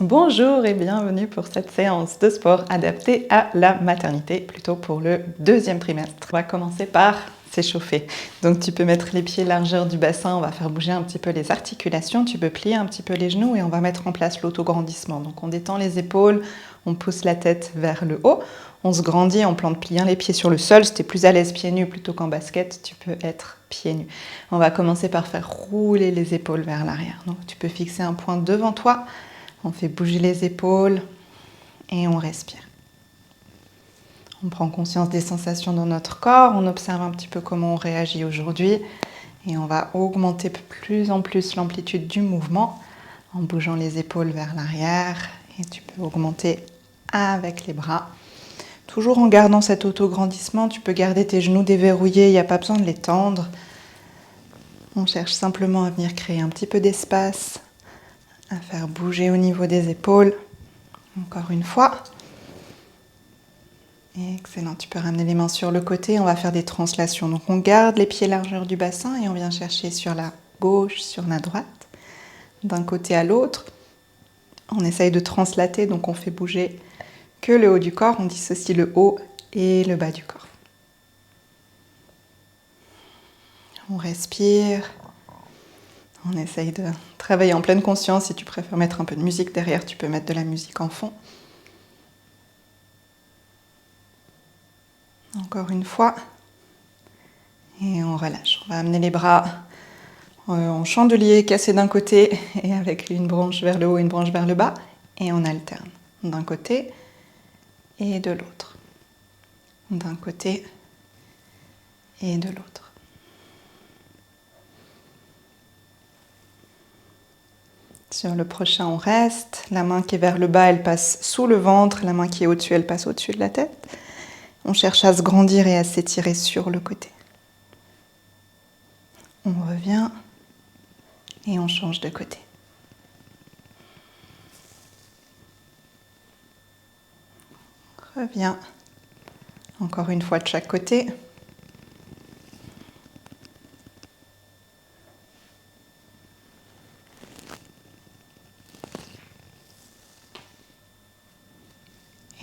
Bonjour et bienvenue pour cette séance de sport adaptée à la maternité, plutôt pour le deuxième trimestre. On va commencer par s'échauffer. Donc tu peux mettre les pieds largeur du bassin, on va faire bouger un petit peu les articulations, tu peux plier un petit peu les genoux et on va mettre en place l'autograndissement. Donc on détend les épaules, on pousse la tête vers le haut, on se grandit, on plante bien les pieds sur le sol. Si tu es plus à l'aise pieds nus plutôt qu'en basket, tu peux être pieds nus. On va commencer par faire rouler les épaules vers l'arrière. Donc tu peux fixer un point devant toi. On fait bouger les épaules et on respire. On prend conscience des sensations dans notre corps, on observe un petit peu comment on réagit aujourd'hui et on va augmenter plus en plus l'amplitude du mouvement en bougeant les épaules vers l'arrière et tu peux augmenter avec les bras. Toujours en gardant cet autograndissement, tu peux garder tes genoux déverrouillés, il n'y a pas besoin de les tendre. On cherche simplement à venir créer un petit peu d'espace, à faire bouger au niveau des épaules. Encore une fois. Excellent, tu peux ramener les mains sur le côté, on va faire des translations. Donc on garde les pieds largeur du bassin et on vient chercher sur la gauche, sur la droite, d'un côté à l'autre. On essaye de translater, donc on fait bouger que le haut du corps, on dissocie le haut et le bas du corps. On respire. On essaye de travailler en pleine conscience. Si tu préfères mettre un peu de musique derrière, tu peux mettre de la musique en fond. Encore une fois. Et on relâche. On va amener les bras en chandelier, cassé d'un côté et avec une branche vers le haut et une branche vers le bas. Et on alterne d'un côté et de l'autre. D'un côté et de l'autre. Sur le prochain, on reste. La main qui est vers le bas, elle passe sous le ventre. La main qui est au-dessus, elle passe au-dessus de la tête. On cherche à se grandir et à s'étirer sur le côté. On revient et on change de côté. Reviens. Encore une fois de chaque côté.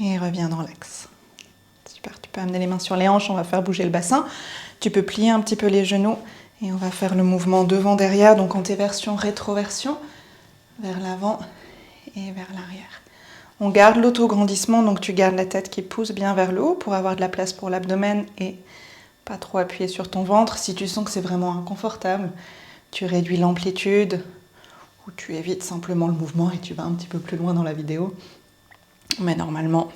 Et reviens dans l'axe. Super, tu peux amener les mains sur les hanches, on va faire bouger le bassin. Tu peux plier un petit peu les genoux et on va faire le mouvement devant-derrière, donc antéversion, rétroversion, vers l'avant et vers l'arrière. On garde l'autograndissement, donc tu gardes la tête qui pousse bien vers le haut pour avoir de la place pour l'abdomen et pas trop appuyer sur ton ventre. Si tu sens que c'est vraiment inconfortable, tu réduis l'amplitude ou tu évites simplement le mouvement et tu vas un petit peu plus loin dans la vidéo. Mais normalement,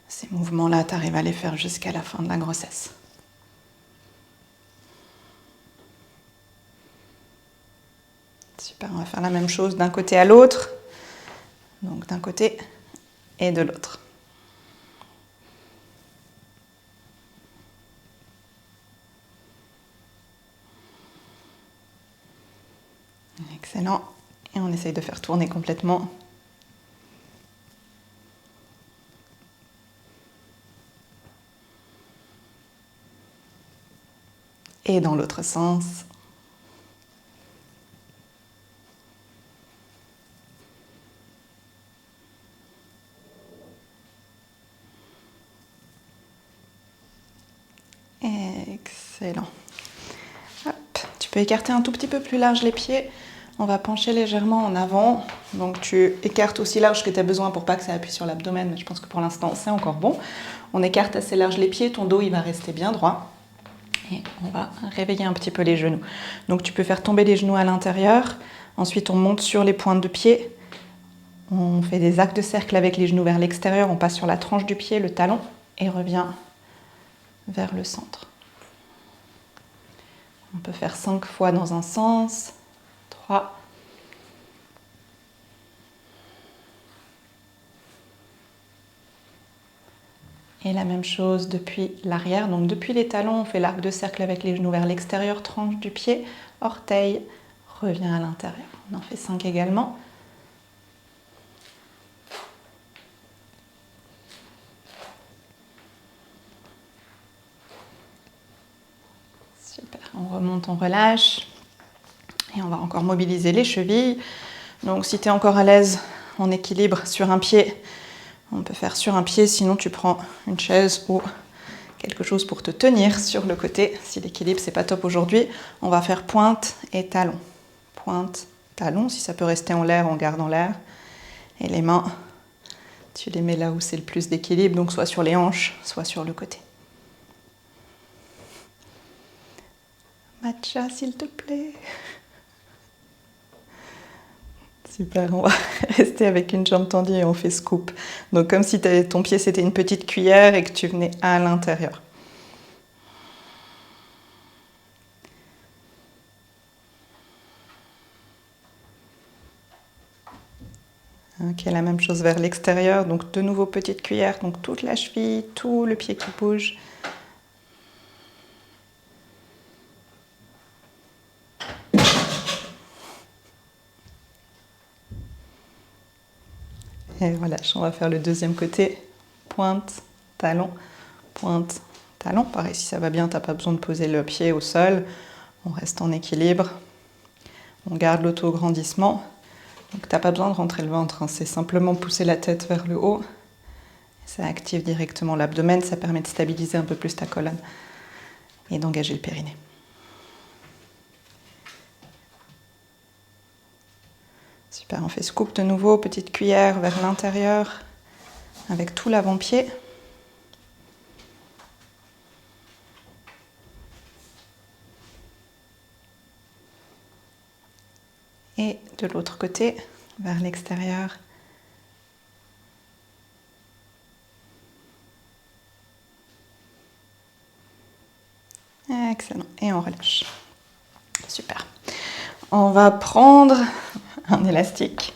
ces mouvements-là, tu arrives à les faire jusqu'à la fin de la grossesse. Super, on va faire la même chose d'un côté à l'autre. Donc d'un côté et de l'autre. Excellent. Et on essaye de faire tourner complètement. Et dans l'autre sens. Excellent. Hop. Tu peux écarter un tout petit peu plus large les pieds. On va pencher légèrement en avant. Donc tu écartes aussi large que tu as besoin pour pas que ça appuie sur l'abdomen. Mais je pense que pour l'instant, c'est encore bon. On écarte assez large les pieds. Ton dos, il va rester bien droit. Et on va réveiller un petit peu les genoux. Donc tu peux faire tomber les genoux à l'intérieur. Ensuite, on monte sur les pointes de pied. On fait des arcs de cercle avec les genoux vers l'extérieur. On passe sur la tranche du pied, le talon, et revient vers le centre. On peut faire 5 fois dans un sens. 3. Et la même chose depuis l'arrière. Donc depuis les talons, on fait l'arc de cercle avec les genoux vers l'extérieur, tranche du pied, orteil, revient à l'intérieur. On en fait 5 également. Super, on remonte, on relâche. Et on va encore mobiliser les chevilles. Donc si tu es encore à l'aise en équilibre sur un pied, on peut faire sur un pied, sinon tu prends une chaise ou quelque chose pour te tenir sur le côté. Si l'équilibre c'est pas top aujourd'hui, on va faire pointe et talon. Pointe, talon, si ça peut rester en l'air, on garde en l'air. Et les mains, tu les mets là où c'est le plus d'équilibre, donc soit sur les hanches, soit sur le côté. Matcha, s'il te plaît. Super, on va rester avec une jambe tendue et on fait scoop. Donc comme si ton pied c'était une petite cuillère et que tu venais à l'intérieur. Ok, la même chose vers l'extérieur, donc de nouveau petite cuillère, donc toute la cheville, tout le pied qui bouge. Et voilà, on va faire le deuxième côté. Pointe, talon, pointe, talon. Pareil, si ça va bien, tu n'as pas besoin de poser le pied au sol. On reste en équilibre. On garde l'auto-grandissement. Donc tu n'as pas besoin de rentrer le ventre, hein. C'est simplement pousser la tête vers le haut. Ça active directement l'abdomen, ça permet de stabiliser un peu plus ta colonne et d'engager le périnée. Super, on fait scoop de nouveau, petite cuillère vers l'intérieur avec tout l'avant-pied. Et de l'autre côté, vers l'extérieur. Excellent. Et on relâche. Super. On va prendre un élastique.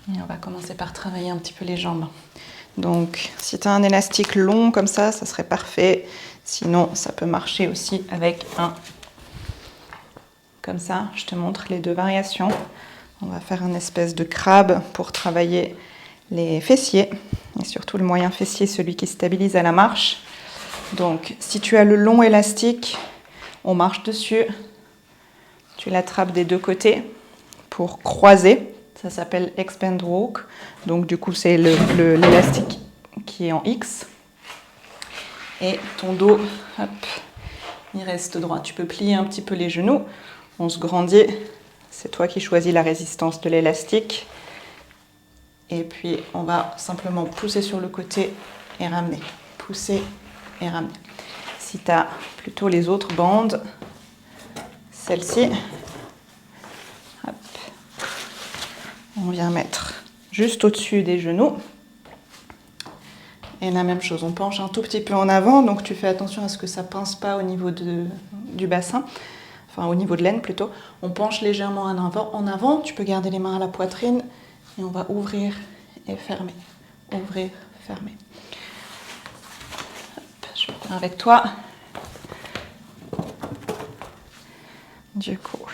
Et on va commencer par travailler un petit peu les jambes. Donc, si tu as un élastique long comme ça serait parfait. Sinon, ça peut marcher aussi avec un... Comme ça, je te montre les deux variations. On va faire un espèce de crabe pour travailler les fessiers. Et surtout le moyen fessier, celui qui stabilise à la marche. Donc, si tu as le long élastique, on marche dessus. Tu l'attrapes des deux côtés pour croiser. Ça s'appelle expand walk. Donc, du coup, c'est l'élastique qui est en X. Et ton dos, hop, il reste droit. Tu peux plier un petit peu les genoux. On se grandit. C'est toi qui choisis la résistance de l'élastique. Et puis, on va simplement pousser sur le côté et ramener. Pousser et ramener. Si tu as plutôt les autres bandes, celle-ci, on vient mettre juste au-dessus des genoux. Et la même chose, on penche un tout petit peu en avant, donc tu fais attention à ce que ça ne pince pas au niveau du bassin, enfin au niveau de l'aine plutôt. On penche légèrement en avant, tu peux garder les mains à la poitrine et on va ouvrir et fermer. Ouvrir, fermer. Hop, je vais faire avec toi. Du coup.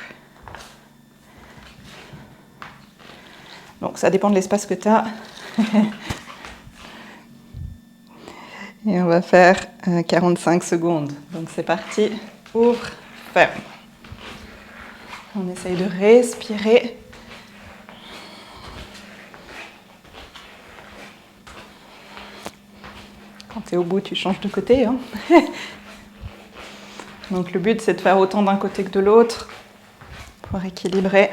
Donc ça dépend de l'espace que tu as. Et on va faire 45 secondes. Donc c'est parti. Ouvre, ferme. On essaye de respirer. Quand tu es au bout, tu changes de côté. Hein. Donc le but, c'est de faire autant d'un côté que de l'autre pour équilibrer.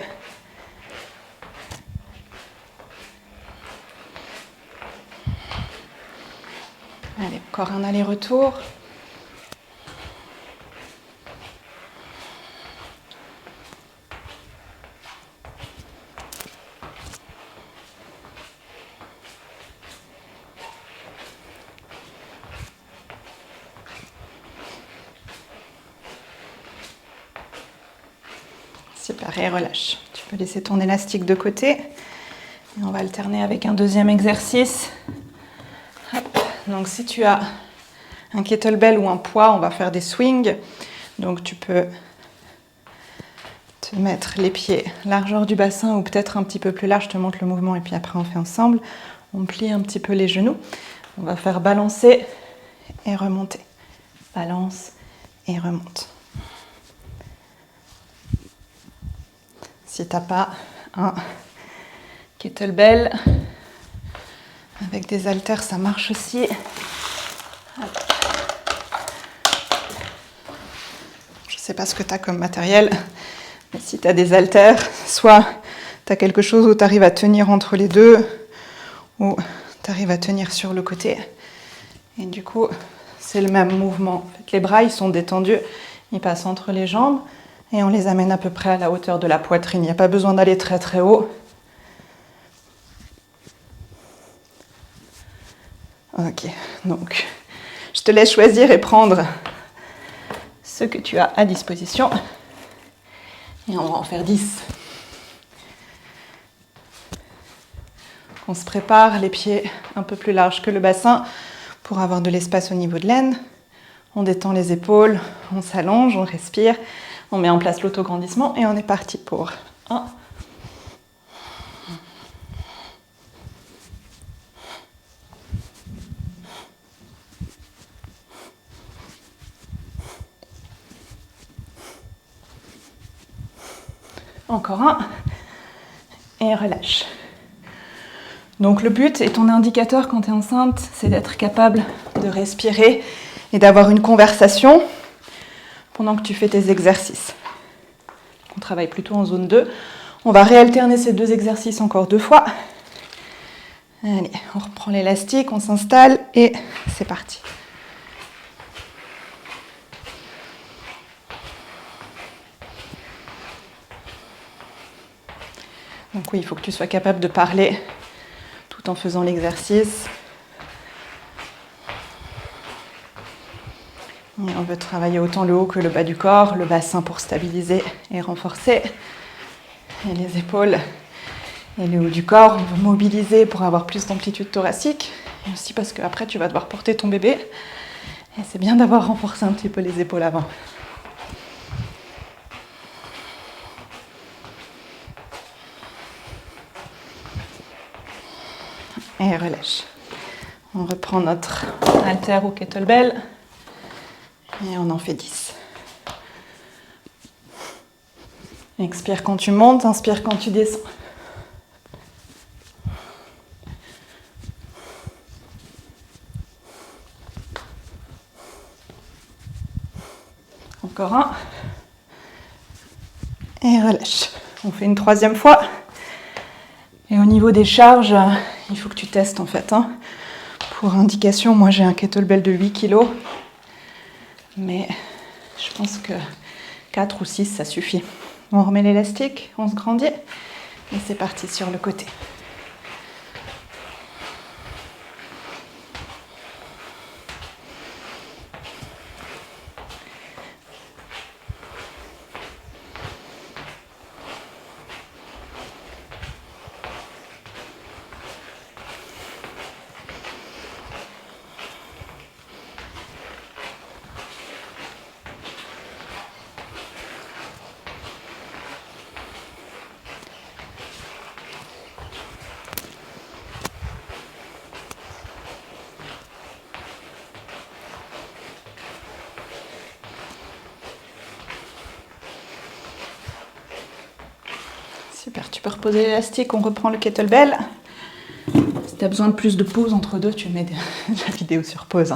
Allez, encore un aller-retour. Super, et relâche. Tu peux laisser ton élastique de côté. Et on va alterner avec un deuxième exercice. Hop. Donc si tu as un kettlebell ou un poids, on va faire des swings. Donc tu peux te mettre les pieds largeur du bassin ou peut-être un petit peu plus large. Je te montre le mouvement et puis après on fait ensemble. On plie un petit peu les genoux. On va faire balancer et remonter. Balance et remonte. Si tu n'as pas un Kettlebell. Avec des haltères, ça marche aussi. Hop. Je ne sais pas ce que tu as comme matériel, mais si tu as des haltères, soit tu as quelque chose où tu arrives à tenir entre les deux, ou tu arrives à tenir sur le côté. Et du coup, c'est le même mouvement. En fait, les bras, ils sont détendus, ils passent entre les jambes et on les amène à peu près à la hauteur de la poitrine. Il n'y a pas besoin d'aller très très haut. Ok, donc je te laisse choisir et prendre ce que tu as à disposition. Et on va en faire 10. On se prépare, les pieds un peu plus larges que le bassin pour avoir de l'espace au niveau de l'aine. On détend les épaules, on s'allonge, on respire, on met en place l'autograndissement et on est parti pour 1. Encore 1. Et relâche. Donc le but et ton indicateur quand tu es enceinte, c'est d'être capable de respirer et d'avoir une conversation pendant que tu fais tes exercices. On travaille plutôt en zone 2. On va réalterner ces 2 exercices encore 2 fois. Allez, on reprend l'élastique, on s'installe et c'est parti. Donc oui, il faut que tu sois capable de parler tout en faisant l'exercice. Et on veut travailler autant le haut que le bas du corps, le bassin pour stabiliser et renforcer, et les épaules et le haut du corps, on veut mobiliser pour avoir plus d'amplitude thoracique, et aussi parce qu'après tu vas devoir porter ton bébé, et c'est bien d'avoir renforcé un petit peu les épaules avant. Et relâche. On reprend notre halter ou kettlebell. Et on en fait 10. Expire quand tu montes, inspire quand tu descends. Encore 1. Et relâche. On fait une 3e fois. Et au niveau des charges, il faut que tu testes en fait. Pour indication, moi j'ai un kettlebell de 8 kg. Mais je pense que 4 ou 6, ça suffit. On remet l'élastique, on se grandit. Et c'est parti sur le côté. Super, tu peux reposer l'élastique, on reprend le kettlebell. Si tu as besoin de plus de pause entre deux, tu mets la vidéo sur pause.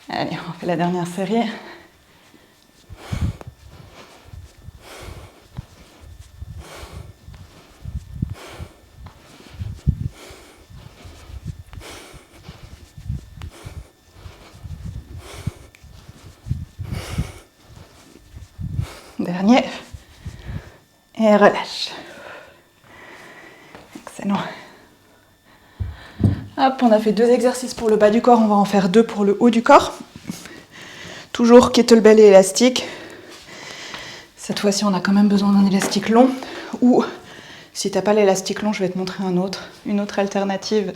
Allez, on fait la dernière série. Dernier. Et relâche. Excellent. Hop, on a fait 2 exercices pour le bas du corps, on va en faire 2 pour le haut du corps. Toujours kettlebell et élastique. Cette fois-ci, on a quand même besoin d'un élastique long. Ou, si tu n'as pas l'élastique long, je vais te montrer une autre alternative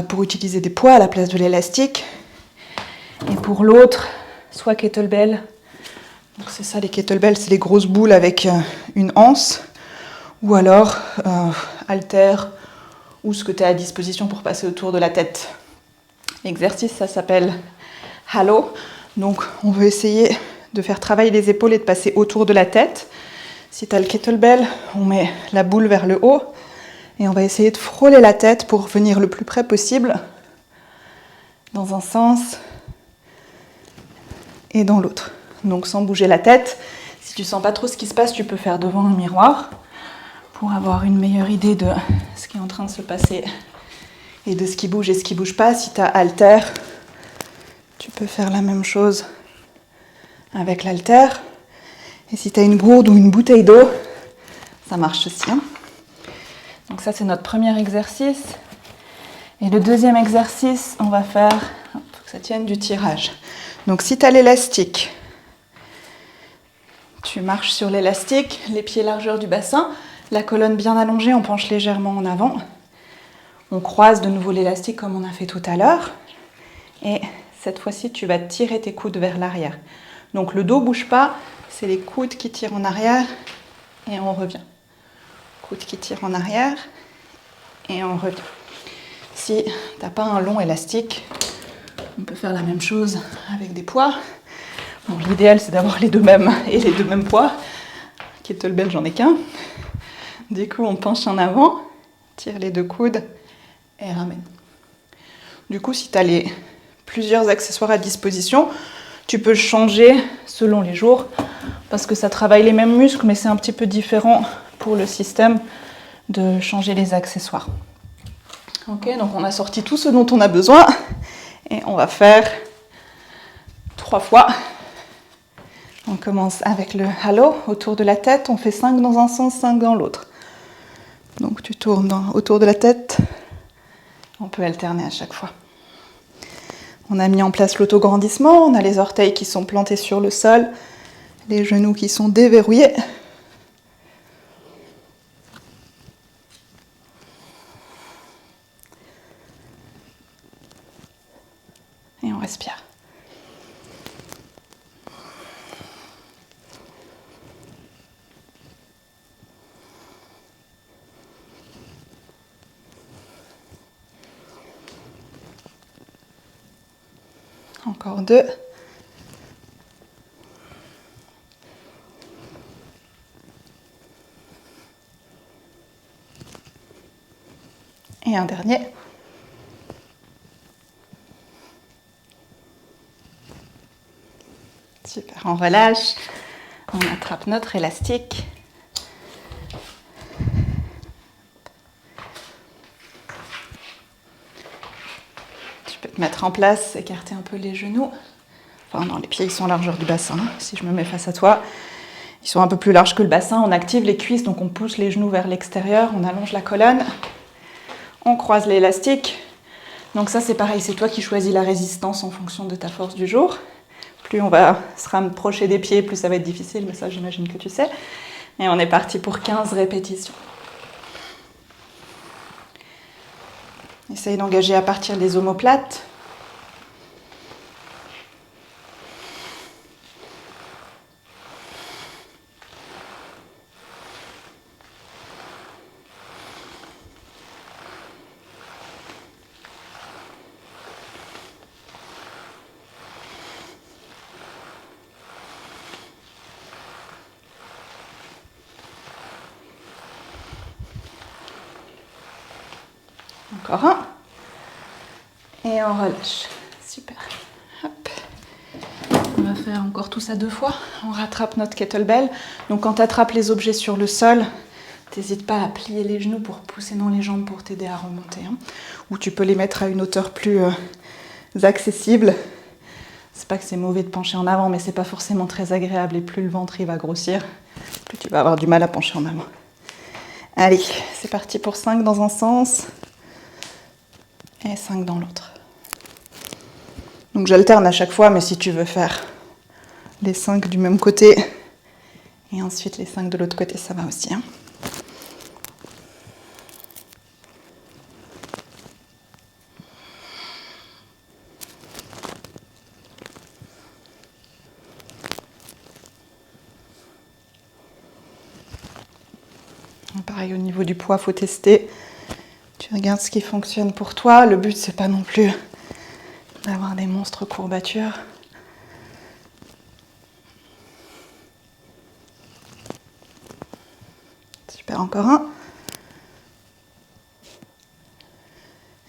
pour utiliser des poids à la place de l'élastique. Et pour l'autre, soit kettlebell. Donc c'est ça les kettlebells, c'est les grosses boules avec une anse. Ou alors haltère ou ce que tu as à disposition pour passer autour de la tête. L'exercice, ça s'appelle halo. Donc on veut essayer de faire travailler les épaules et de passer autour de la tête. Si tu as le kettlebell, on met la boule vers le haut Et on va essayer de frôler la tête pour venir le plus près possible dans un sens et dans l'autre. Donc sans bouger la tête. Si tu sens pas trop ce qui se passe, tu peux faire devant un miroir pour avoir une meilleure idée de ce qui est en train de se passer et de ce qui bouge et ce qui bouge pas. Si tu as halter, tu peux faire la même chose avec l'halter. Et si tu as une gourde ou une bouteille d'eau, ça marche aussi. Donc ça, c'est notre premier exercice. Et le deuxième exercice, on va faire, faut que ça tienne, du tirage. Donc si tu as l'élastique, tu marches sur l'élastique, les pieds largeur du bassin, la colonne bien allongée, on penche légèrement en avant. On croise de nouveau l'élastique comme on a fait tout à l'heure. Et cette fois-ci, tu vas tirer tes coudes vers l'arrière. Donc le dos ne bouge pas, c'est les coudes qui tirent en arrière et on revient. Coudes qui tirent en arrière et on revient. Si tu n'as pas un long élastique, on peut faire la même chose avec des poids. Bon, l'idéal, c'est d'avoir les deux mêmes et les deux mêmes poids. Kettlebell, j'en ai qu'un. Du coup, on penche en avant, tire les deux coudes et ramène. Du coup, si tu as plusieurs accessoires à disposition, tu peux changer selon les jours parce que ça travaille les mêmes muscles, mais c'est un petit peu différent pour le système de changer les accessoires. Ok, donc on a sorti tout ce dont on a besoin et on va faire 3 fois. On commence avec le halo autour de la tête, on fait 5 dans un sens, 5 dans l'autre. Donc tu tournes autour de la tête, on peut alterner à chaque fois. On a mis en place l'autograndissement, on a les orteils qui sont plantés sur le sol, les genoux qui sont déverrouillés. Et on respire. Encore 2. Et un dernier. Super, on relâche. On attrape notre élastique. Tu peux te mettre en place, écarter un peu les genoux. Enfin non, les pieds ils sont à largeur du bassin. Si je me mets face à toi, ils sont un peu plus larges que le bassin. On active les cuisses, donc on pousse les genoux vers l'extérieur. On allonge la colonne. On croise l'élastique. Donc ça c'est pareil, c'est toi qui choisis la résistance en fonction de ta force du jour. Plus on va se rapprocher des pieds, plus ça va être difficile, mais ça j'imagine que tu sais. Et on est parti pour 15 répétitions. Essaye d'engager à partir des omoplates. Encore un. Et on relâche. Super. Hop. On va faire encore tout ça 2 fois. On rattrape notre kettlebell. Donc quand tu attrapes les objets sur le sol, n'hésite pas à plier les genoux pour pousser dans les jambes pour t'aider à remonter. Ou tu peux les mettre à une hauteur plus accessible. C'est pas que c'est mauvais de pencher en avant, mais c'est pas forcément très agréable. Et plus le ventre il va grossir, plus tu vas avoir du mal à pencher en avant. Allez, c'est parti pour 5 dans un sens. Et 5 dans l'autre. Donc j'alterne à chaque fois, mais si tu veux faire les 5 du même côté et ensuite les 5 de l'autre côté, ça va aussi. Pareil, au niveau du poids, il faut tester. Tu regardes ce qui fonctionne pour toi. Le but, c'est pas non plus d'avoir des monstres courbatures. Super, encore un.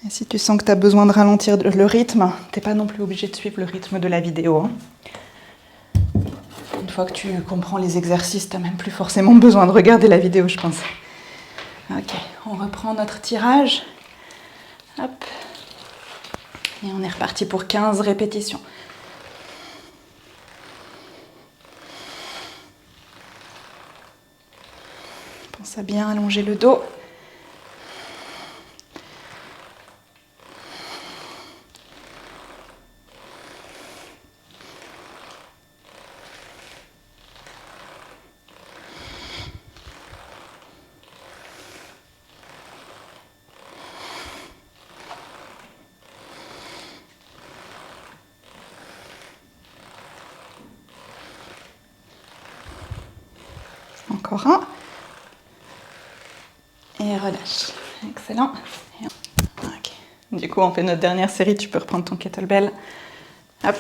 Et si tu sens que tu as besoin de ralentir le rythme, tu n'es pas non plus obligé de suivre le rythme de la vidéo. Hein. Une fois que tu comprends les exercices, tu n'as même plus forcément besoin de regarder la vidéo, je pense. Ok, on reprend notre tirage. Hop. Et on est reparti pour 15 répétitions. Pense à bien allonger le dos. Encore un. Et relâche. Excellent. Okay. Du coup, on fait notre dernière série. Tu peux reprendre ton kettlebell. Hop.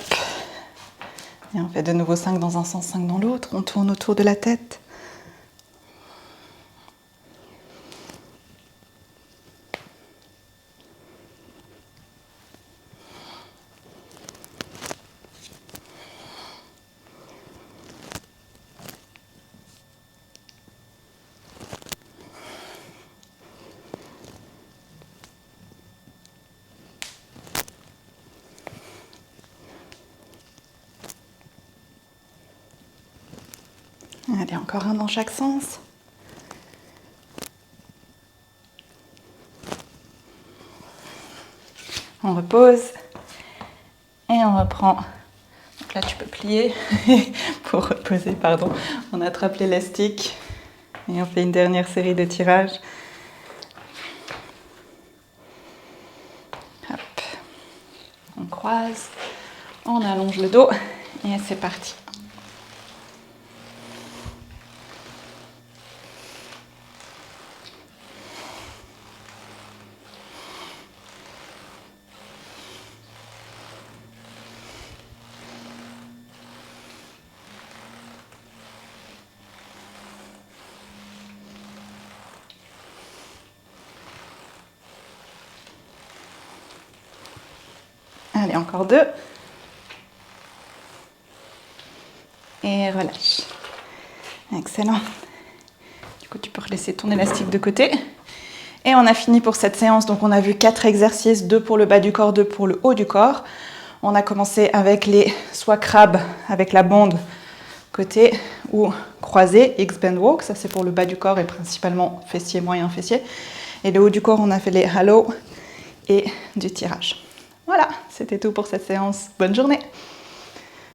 Et on fait de nouveau 5 dans un sens, 5 dans l'autre. On tourne autour de la tête. Allez, encore un dans chaque sens. On repose et on reprend. Donc là, tu peux plier pour reposer, pardon. On attrape l'élastique et on fait une dernière série de tirages. Hop. On croise, on allonge le dos et c'est parti. Allez, encore 2. Et relâche. Excellent. Du coup, tu peux relaisser ton élastique de côté. Et on a fini pour cette séance. Donc, on a vu 4 exercices, 2 pour le bas du corps, 2 pour le haut du corps. On a commencé avec les soit crabes avec la bande côté ou croisé, X-bend walk. Ça, c'est pour le bas du corps et principalement fessier, moyen fessier. Et le haut du corps, on a fait les halo et du tirage. Voilà, c'était tout pour cette séance. Bonne journée!